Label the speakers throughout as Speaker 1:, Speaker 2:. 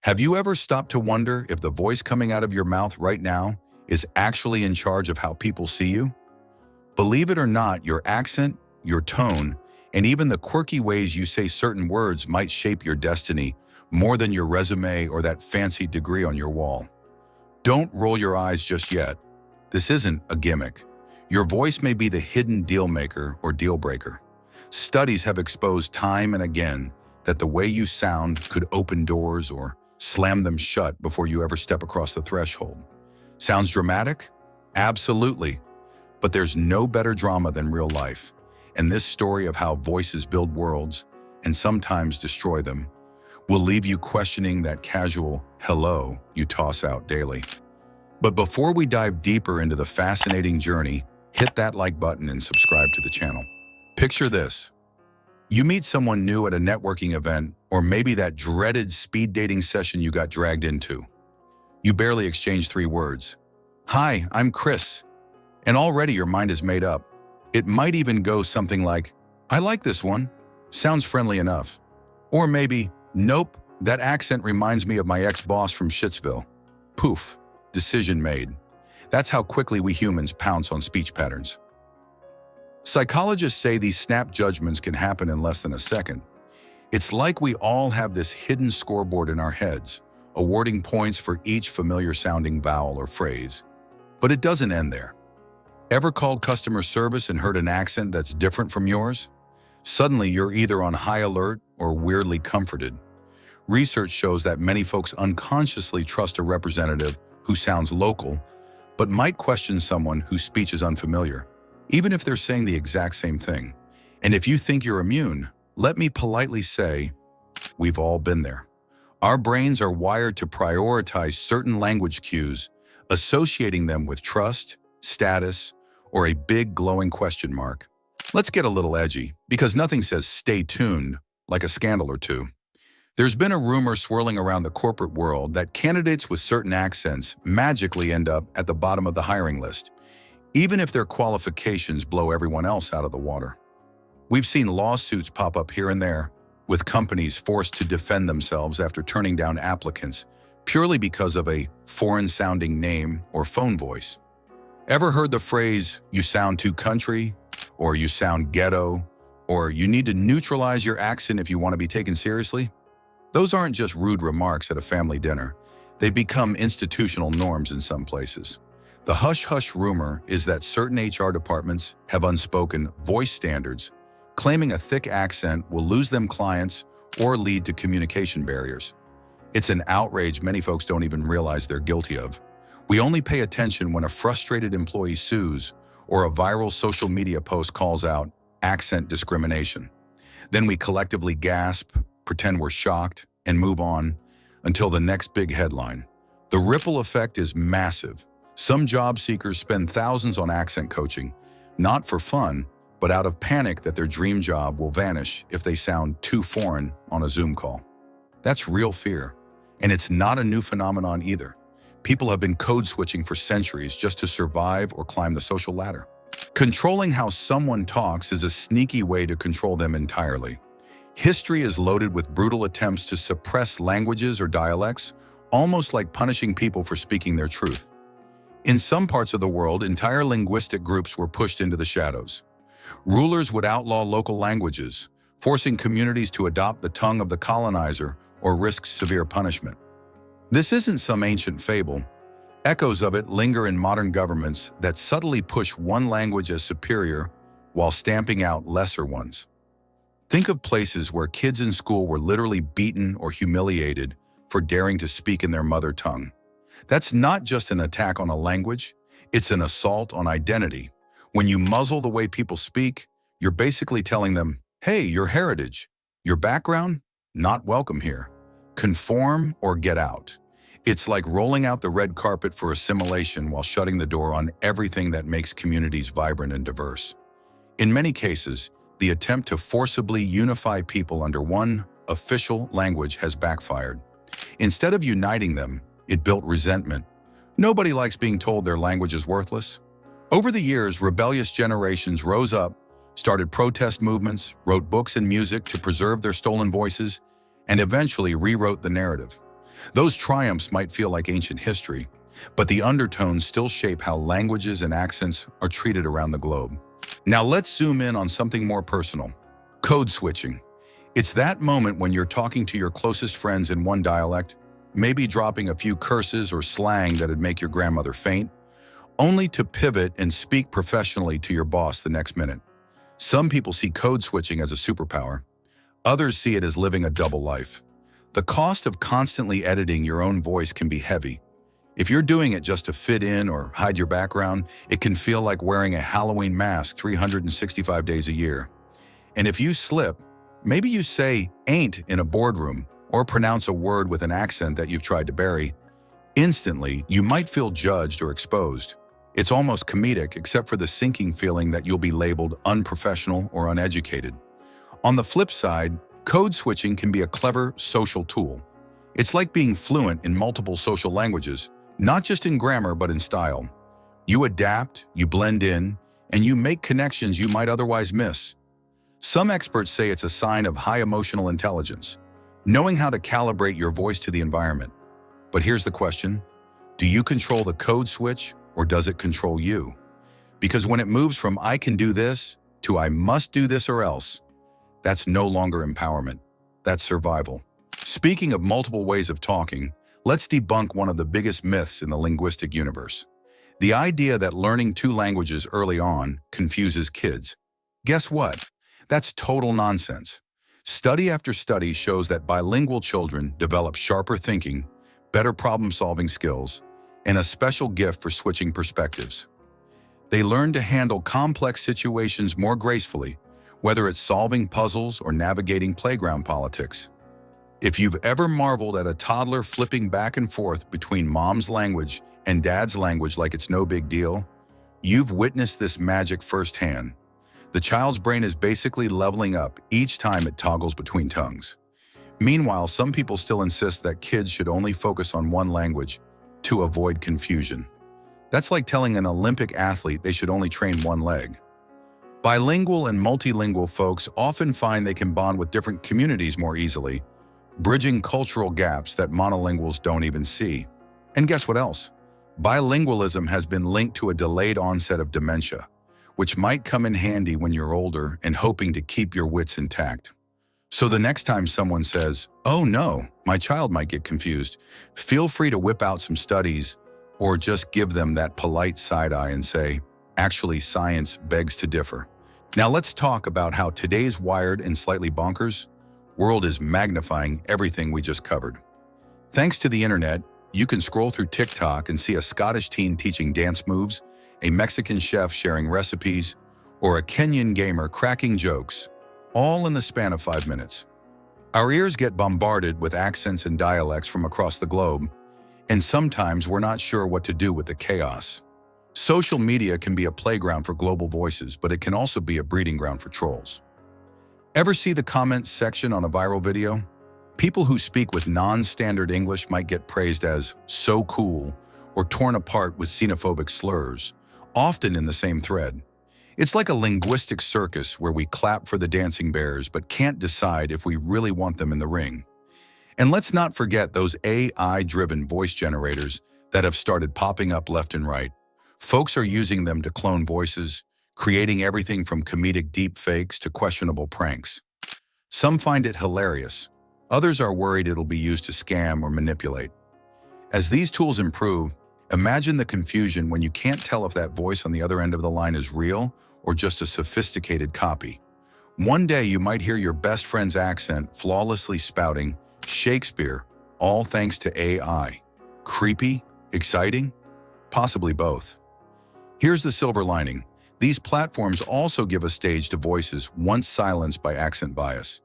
Speaker 1: Have you ever stopped to wonder if the voice coming out of your mouth right now is actually in charge of how people see you? Believe it or not, your accent, your tone, and even the quirky ways you say certain words might shape your destiny more than your resume or that fancy degree on your wall. Don't roll your eyes just yet. This isn't a gimmick. Your voice may be the hidden deal maker or deal breaker. Studies have exposed time and again that the way you sound could open doors or slam them shut before you ever step across the threshold. Sounds dramatic? Absolutely. But there's no better drama than real life. And this story of how voices build worlds and sometimes destroy them will leave you questioning that casual hello you toss out daily. But before we dive deeper into the fascinating journey, hit that like button and subscribe to the channel. Picture this. You meet someone new at a networking event, or maybe that dreaded speed dating session you got dragged into. You barely exchange 3 words. Hi, I'm Chris. And already your mind is made up. It might even go something like, I like this one. Sounds friendly enough. Or maybe, nope, that accent reminds me of my ex-boss from Shitsville. Poof, decision made. That's how quickly we humans pounce on speech patterns. Psychologists say these snap judgments can happen in less than a second. It's like we all have this hidden scoreboard in our heads, awarding points for each familiar-sounding vowel or phrase. But it doesn't end there. Ever called customer service and heard an accent that's different from yours? Suddenly, you're either on high alert or weirdly comforted. Research shows that many folks unconsciously trust a representative who sounds local, but might question someone whose speech is unfamiliar, even if they're saying the exact same thing. And if you think you're immune, let me politely say, we've all been there. Our brains are wired to prioritize certain language cues, associating them with trust, status, or a big glowing question mark. Let's get a little edgy, because nothing says stay tuned like a scandal or two. There's been a rumor swirling around the corporate world that candidates with certain accents magically end up at the bottom of the hiring list, even if their qualifications blow everyone else out of the water. We've seen lawsuits pop up here and there, with companies forced to defend themselves after turning down applicants purely because of a foreign-sounding name or phone voice. Ever heard the phrase, you sound too country, or you sound ghetto, or you need to neutralize your accent if you want to be taken seriously? Those aren't just rude remarks at a family dinner. They've become institutional norms in some places. The hush-hush rumor is that certain HR departments have unspoken voice standards, claiming a thick accent will lose them clients or lead to communication barriers. It's an outrage many folks don't even realize they're guilty of. We only pay attention when a frustrated employee sues or a viral social media post calls out accent discrimination. Then we collectively gasp, pretend we're shocked, and move on until the next big headline. The ripple effect is massive. Some job seekers spend thousands on accent coaching, not for fun, but out of panic that their dream job will vanish if they sound too foreign on a Zoom call. That's real fear, and it's not a new phenomenon either. People have been code switching for centuries just to survive or climb the social ladder. Controlling how someone talks is a sneaky way to control them entirely. History is loaded with brutal attempts to suppress languages or dialects, almost like punishing people for speaking their truth. In some parts of the world, entire linguistic groups were pushed into the shadows. Rulers would outlaw local languages, forcing communities to adopt the tongue of the colonizer or risk severe punishment. This isn't some ancient fable. Echoes of it linger in modern governments that subtly push one language as superior while stamping out lesser ones. Think of places where kids in school were literally beaten or humiliated for daring to speak in their mother tongue. That's not just an attack on a language, it's an assault on identity. When you muzzle the way people speak, you're basically telling them, hey, your heritage, your background, not welcome here. Conform or get out. It's like rolling out the red carpet for assimilation while shutting the door on everything that makes communities vibrant and diverse. In many cases, the attempt to forcibly unify people under one official language has backfired. Instead of uniting them, it built resentment. Nobody likes being told their language is worthless. Over the years, rebellious generations rose up, started protest movements, wrote books and music to preserve their stolen voices, and eventually rewrote the narrative. Those triumphs might feel like ancient history, but the undertones still shape how languages and accents are treated around the globe. Now let's zoom in on something more personal. Code switching. It's that moment when you're talking to your closest friends in one dialect, maybe dropping a few curses or slang that'd make your grandmother faint, only to pivot and speak professionally to your boss the next minute. Some people see code switching as a superpower. Others see it as living a double life. The cost of constantly editing your own voice can be heavy. If you're doing it just to fit in or hide your background, it can feel like wearing a Halloween mask 365 days a year. And if you slip, maybe you say ain't in a boardroom or pronounce a word with an accent that you've tried to bury, instantly you might feel judged or exposed. It's almost comedic, except for the sinking feeling that you'll be labeled unprofessional or uneducated. On the flip side, code switching can be a clever social tool. It's like being fluent in multiple social languages, not just in grammar but in style. You adapt, you blend in, and you make connections you might otherwise miss. Some experts say it's a sign of high emotional intelligence, knowing how to calibrate your voice to the environment. But here's the question: do you control the code switch, or does it control you? Because when it moves from "I can do this" to "I must do this or else," that's no longer empowerment. That's survival. Speaking of multiple ways of talking, let's debunk one of the biggest myths in the linguistic universe. The idea that learning two languages early on confuses kids. Guess what? That's total nonsense. Study after study shows that bilingual children develop sharper thinking, better problem-solving skills, and a special gift for switching perspectives. They learn to handle complex situations more gracefully, whether it's solving puzzles or navigating playground politics. If you've ever marveled at a toddler flipping back and forth between mom's language and dad's language like it's no big deal, you've witnessed this magic firsthand. The child's brain is basically leveling up each time it toggles between tongues. Meanwhile, some people still insist that kids should only focus on one language to avoid confusion. That's like telling an Olympic athlete they should only train one leg. Bilingual and multilingual folks often find they can bond with different communities more easily, bridging cultural gaps that monolinguals don't even see. And guess what else? Bilingualism has been linked to a delayed onset of dementia, which might come in handy when you're older and hoping to keep your wits intact. So the next time someone says, "Oh no, my child might get confused," feel free to whip out some studies or just give them that polite side eye and say, "Actually, science begs to differ." Now let's talk about how today's wired and slightly bonkers world is magnifying everything we just covered. Thanks to the internet, you can scroll through TikTok and see a Scottish teen teaching dance moves, a Mexican chef sharing recipes, or a Kenyan gamer cracking jokes, all in the span of 5 minutes. Our ears get bombarded with accents and dialects from across the globe, and sometimes we're not sure what to do with the chaos. Social media can be a playground for global voices, but it can also be a breeding ground for trolls. Ever see the comments section on a viral video? People who speak with non-standard English might get praised as "so cool" or torn apart with xenophobic slurs, often in the same thread. It's like a linguistic circus where we clap for the dancing bears but can't decide if we really want them in the ring. And let's not forget those AI-driven voice generators that have started popping up left and right. Folks are using them to clone voices, creating everything from comedic deepfakes to questionable pranks. Some find it hilarious. Others are worried it'll be used to scam or manipulate. As these tools improve, imagine the confusion when you can't tell if that voice on the other end of the line is real or just a sophisticated copy. One day you might hear your best friend's accent flawlessly spouting Shakespeare, all thanks to AI. Creepy? Exciting? Possibly both. Here's the silver lining. These platforms also give a stage to voices once silenced by accent bias.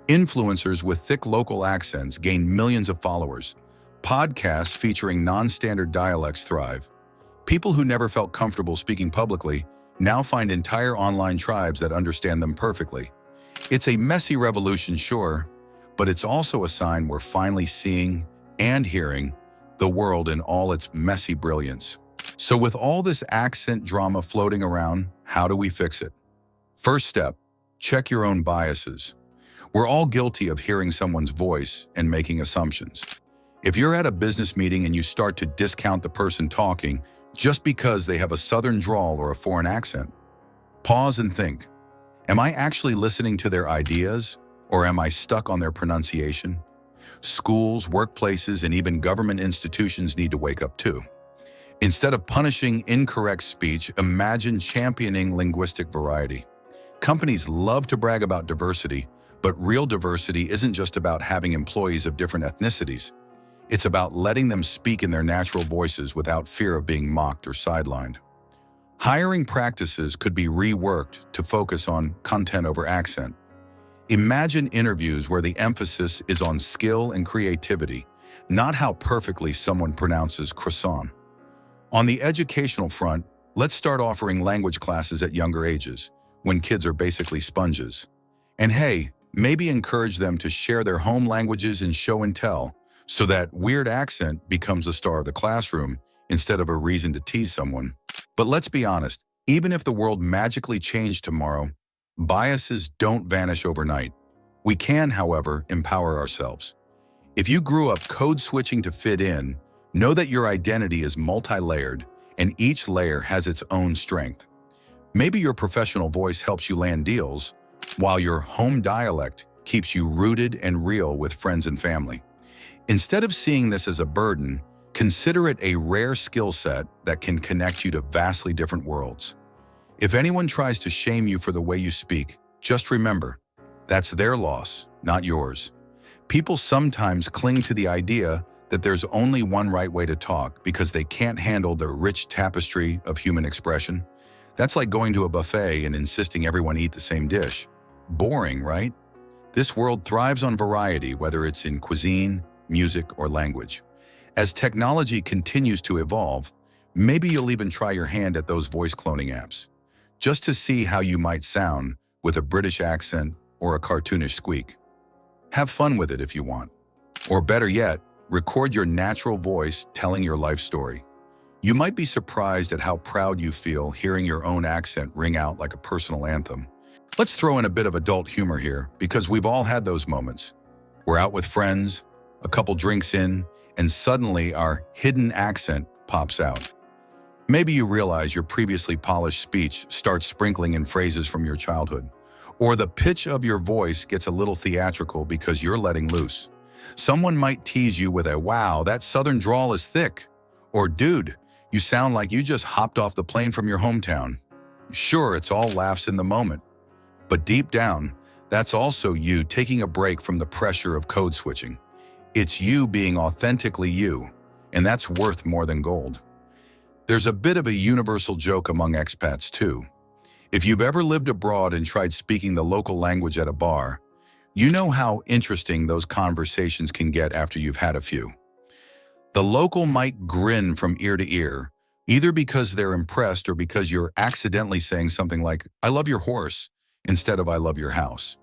Speaker 1: Influencers with thick local accents gain millions of followers. Podcasts featuring non-standard dialects thrive. People who never felt comfortable speaking publicly now find entire online tribes that understand them perfectly. It's a messy revolution, sure, but it's also a sign we're finally seeing and hearing the world in all its messy brilliance. So with all this accent drama floating around, how do we fix it? First step, check your own biases. We're all guilty of hearing someone's voice and making assumptions. If you're at a business meeting and you start to discount the person talking just because they have a southern drawl or a foreign accent, pause and think, am I actually listening to their ideas or am I stuck on their pronunciation? Schools, workplaces, and even government institutions need to wake up too. Instead of punishing incorrect speech, imagine championing linguistic variety. Companies love to brag about diversity, but real diversity isn't just about having employees of different ethnicities. It's about letting them speak in their natural voices without fear of being mocked or sidelined. Hiring practices could be reworked to focus on content over accent. Imagine interviews where the emphasis is on skill and creativity, not how perfectly someone pronounces croissant. On the educational front, let's start offering language classes at younger ages, when kids are basically sponges. And hey, maybe encourage them to share their home languages in show and tell, so that weird accent becomes the star of the classroom instead of a reason to tease someone. But let's be honest, even if the world magically changed tomorrow, biases don't vanish overnight. We can, however, empower ourselves. If you grew up code switching to fit in, know that your identity is multi-layered and each layer has its own strength. Maybe your professional voice helps you land deals, while your home dialect keeps you rooted and real with friends and family. Instead of seeing this as a burden, consider it a rare skill set that can connect you to vastly different worlds. If anyone tries to shame you for the way you speak, just remember, that's their loss, not yours. People sometimes cling to the idea that there's only one right way to talk because they can't handle the rich tapestry of human expression. That's like going to a buffet and insisting everyone eat the same dish. Boring, right? This world thrives on variety, whether it's in cuisine, music, or language. As technology continues to evolve, maybe you'll even try your hand at those voice cloning apps, just to see how you might sound with a British accent or a cartoonish squeak. Have fun with it if you want. Or better yet, record your natural voice telling your life story. You might be surprised at how proud you feel hearing your own accent ring out like a personal anthem. Let's throw in a bit of adult humor here, because we've all had those moments. We're out with friends, a couple drinks in, and suddenly our hidden accent pops out. Maybe you realize your previously polished speech starts sprinkling in phrases from your childhood, or the pitch of your voice gets a little theatrical because you're letting loose. Someone might tease you with a, "Wow, that southern drawl is thick," or "Dude, you sound like you just hopped off the plane from your hometown." Sure, it's all laughs in the moment, but deep down, that's also you taking a break from the pressure of code switching. It's you being authentically you, and that's worth more than gold. There's a bit of a universal joke among expats too. If you've ever lived abroad and tried speaking the local language at a bar, you know how interesting those conversations can get after you've had a few. The local might grin from ear to ear, either because they're impressed or because you're accidentally saying something like, "I love your horse," instead of "I love your house."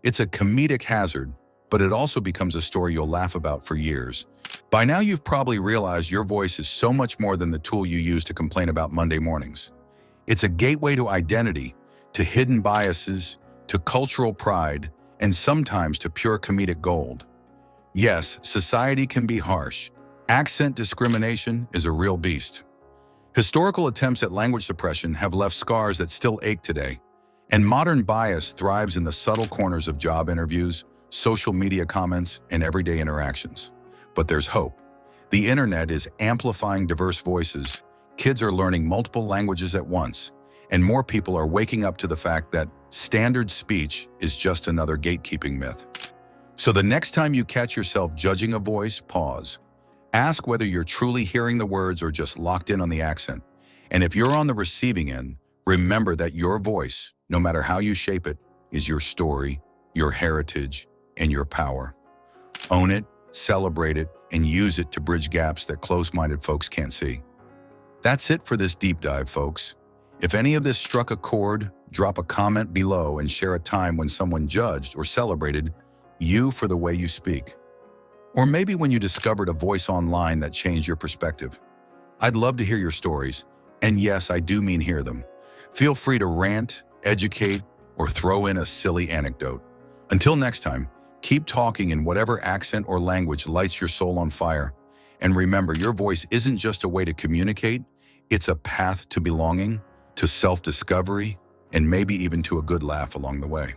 Speaker 1: It's a comedic hazard, but it also becomes a story you'll laugh about for years. By now, you've probably realized your voice is so much more than the tool you use to complain about Monday mornings. It's a gateway to identity, to hidden biases, to cultural pride, and sometimes to pure comedic gold. Yes, society can be harsh. Accent discrimination is a real beast. Historical attempts at language suppression have left scars that still ache today, and modern bias thrives in the subtle corners of job interviews, social media comments, and everyday interactions. But there's hope. The internet is amplifying diverse voices, kids are learning multiple languages at once, and more people are waking up to the fact that standard speech is just another gatekeeping myth. So the next time you catch yourself judging a voice, pause. Ask whether you're truly hearing the words or just locked in on the accent. And if you're on the receiving end, remember that your voice, no matter how you shape it, is your story, your heritage, and your power. Own it, celebrate it, and use it to bridge gaps that close-minded folks can't see. That's it for this deep dive, folks. If any of this struck a chord, drop a comment below and share a time when someone judged or celebrated you for the way you speak. Or maybe when you discovered a voice online that changed your perspective. I'd love to hear your stories, and yes, I do mean hear them. Feel free to rant, educate, or throw in a silly anecdote. Until next time, Keep talking in whatever accent or language lights your soul on fire. And remember, your voice isn't just a way to communicate, it's a path to belonging, to self-discovery, and maybe even to a good laugh along the way.